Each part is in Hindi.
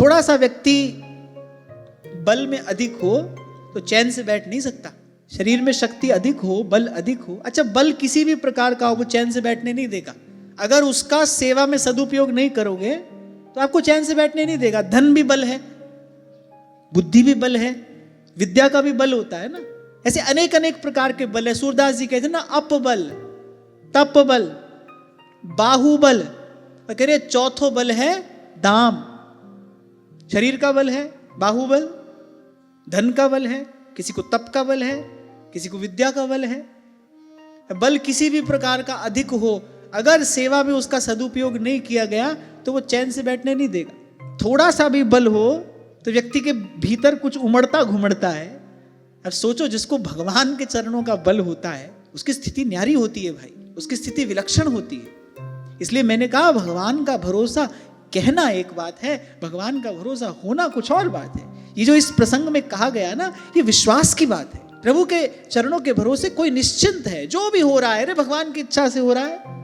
थोड़ा सा व्यक्ति बल में अधिक हो तो चैन से बैठ नहीं सकता। शरीर में शक्ति अधिक हो, बल अधिक हो, अच्छा बल किसी भी प्रकार का हो, वो चैन से बैठने नहीं देगा। अगर उसका सेवा में सदुपयोग नहीं करोगे तो आपको चैन से बैठने नहीं देगा। धन भी बल है, बुद्धि भी बल है, विद्या का भी बल होता है ना। ऐसे अनेक अनेक प्रकार के बल है। सूरदास जी कहते हैं ना, अपबल, तप बल, बाहुबल, और कह रहे चौथो बल है दाम। शरीर का बल है बाहुबल, धन का बल है, किसी को तप का बल है, किसी को विद्या का बल है। बल किसी भी प्रकार का अधिक हो, अगर सेवा में उसका सदुपयोग नहीं किया गया तो वो चैन से बैठने नहीं देगा। थोड़ा सा भी बल हो तो व्यक्ति के भीतर कुछ उमड़ता घुमड़ता है। अब सोचो, जिसको भगवान के चरणों का बल होता है उसकी स्थिति न्यारी होती है भाई, उसकी स्थिति विलक्षण होती है। इसलिए मैंने कहा, भगवान का भरोसा कहना एक बात है, भगवान का भरोसा होना कुछ और बात है। ये जो इस प्रसंग में कहा गया ना, ये विश्वास की बात है। प्रभु के चरणों के भरोसे कोई निश्चिंत है, जो भी हो रहा है रे भगवान की इच्छा से हो रहा है।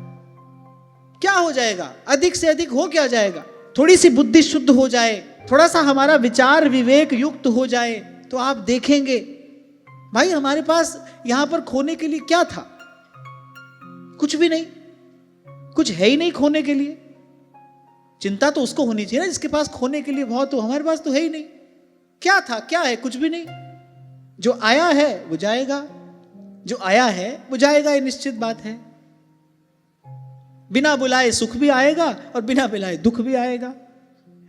क्या हो जाएगा, अधिक से अधिक हो क्या जाएगा? थोड़ी सी बुद्धि शुद्ध हो जाए, थोड़ा सा हमारा विचार विवेक युक्त हो जाए तो आप देखेंगे भाई हमारे पास यहां पर खोने के लिए क्या था? कुछ भी नहीं, कुछ है ही नहीं खोने के लिए। चिंता तो उसको होनी चाहिए ना जिसके पास खोने के लिए बहुत हो, हमारे पास तो है ही नहीं। क्या था, क्या है? कुछ भी नहीं। जो आया है वो जाएगा, जो आया है वो जाएगा, ये निश्चित बात है। बिना बुलाए सुख भी आएगा और बिना बुलाए दुख भी आएगा।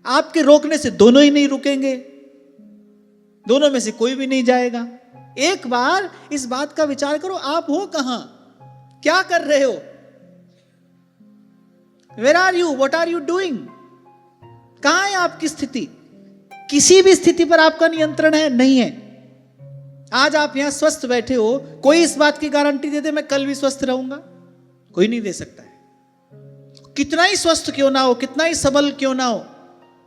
आपके रोकने से दोनों ही नहीं रुकेंगे, दोनों में से कोई भी नहीं जाएगा। एक बार इस बात का विचार करो, आप हो कहां, क्या कर रहे हो? Where are you? What are you doing? कहां है आपकी स्थिति? किसी भी स्थिति पर आपका नियंत्रण है? नहीं है। आज आप यहां स्वस्थ बैठे हो, कोई इस बात की गारंटी दे दे मैं कल भी स्वस्थ रहूंगा? कोई नहीं दे सकता है। कितना ही स्वस्थ क्यों ना हो, कितना ही सबल क्यों ना हो,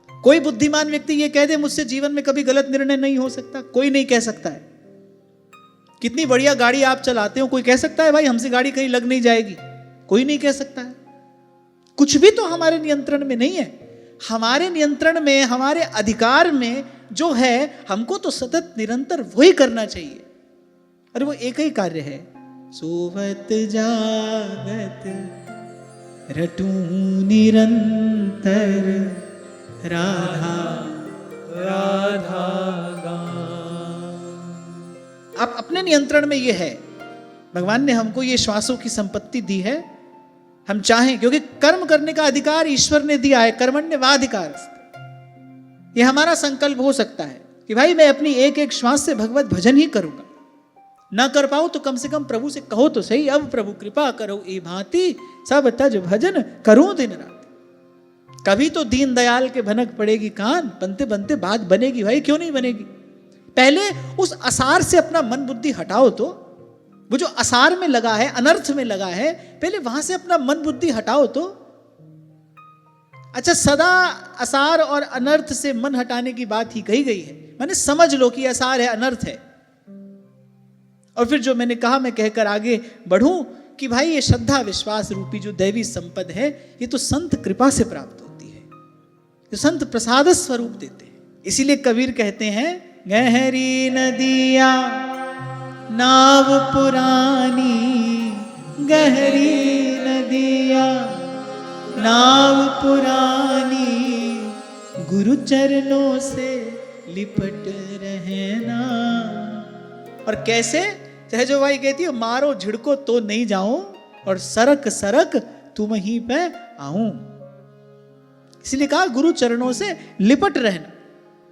कोई बुद्धिमान व्यक्ति ये कह दे मुझसे जीवन में कभी गलत निर्णय नहीं हो सकता? कोई नहीं कह सकता है। कितनी बढ़िया गाड़ी आप चलाते हो, कोई कह सकता है भाई हमसे गाड़ी कहीं लग नहीं जाएगी? कोई नहीं कह सकता है। कुछ भी तो हमारे नियंत्रण में नहीं है। हमारे नियंत्रण में, हमारे अधिकार में जो है, हमको तो सतत निरंतर वही करना चाहिए। अरे वो एक ही कार्य है, सोवत जागत रटू निरंतर राधा राधा आप अपने नियंत्रण में ये है। भगवान ने हमको ये श्वासों की संपत्ति दी है, हम चाहें, क्योंकि कर्म करने का अधिकार ईश्वर ने दिया है। कर्मण्येवाधिकार, ये हमारा संकल्प हो सकता है कि भाई मैं अपनी एक एक श्वास से भगवत भजन ही करूंगा। ना कर पाऊं तो कम से कम प्रभु से कहो तो सही, अब प्रभु कृपा करो ई भांति सब तज भजन करूं दिन रात। कभी तो दीन दयाल के भनक पड़ेगी कान, बनते बनते बात बनेगी भाई, क्यों नहीं बनेगी? पहले उस असार से अपना मन बुद्धि हटाओ तो, वो जो असार में लगा है, अनर्थ में लगा है, पहले वहां से अपना मन बुद्धि हटाओ तो। अच्छा, सदा असार और अनर्थ से मन हटाने की बात ही कही गई है, मैंने समझ लो कि असार है, अनर्थ है। और फिर जो मैंने कहा, मैं कहकर आगे बढ़ूं कि भाई ये श्रद्धा विश्वास रूपी जो दैवी संपद है, ये तो संत कृपा से प्राप्त होती है, जो संत प्रसाद स्वरूप देते हैं। इसीलिए कबीर कहते हैं, गहरी नदिया नाव पुरानी, गहरी नदिया नाव पुरानी, गुरु चरणों से लिपट रहना। और कैसे? सहजो भाई कहती है, मारो झिड़को तो नहीं जाऊं और सरक सरक तुम ही पे आऊं। इसलिए कहा गुरु चरणों से लिपट रहना।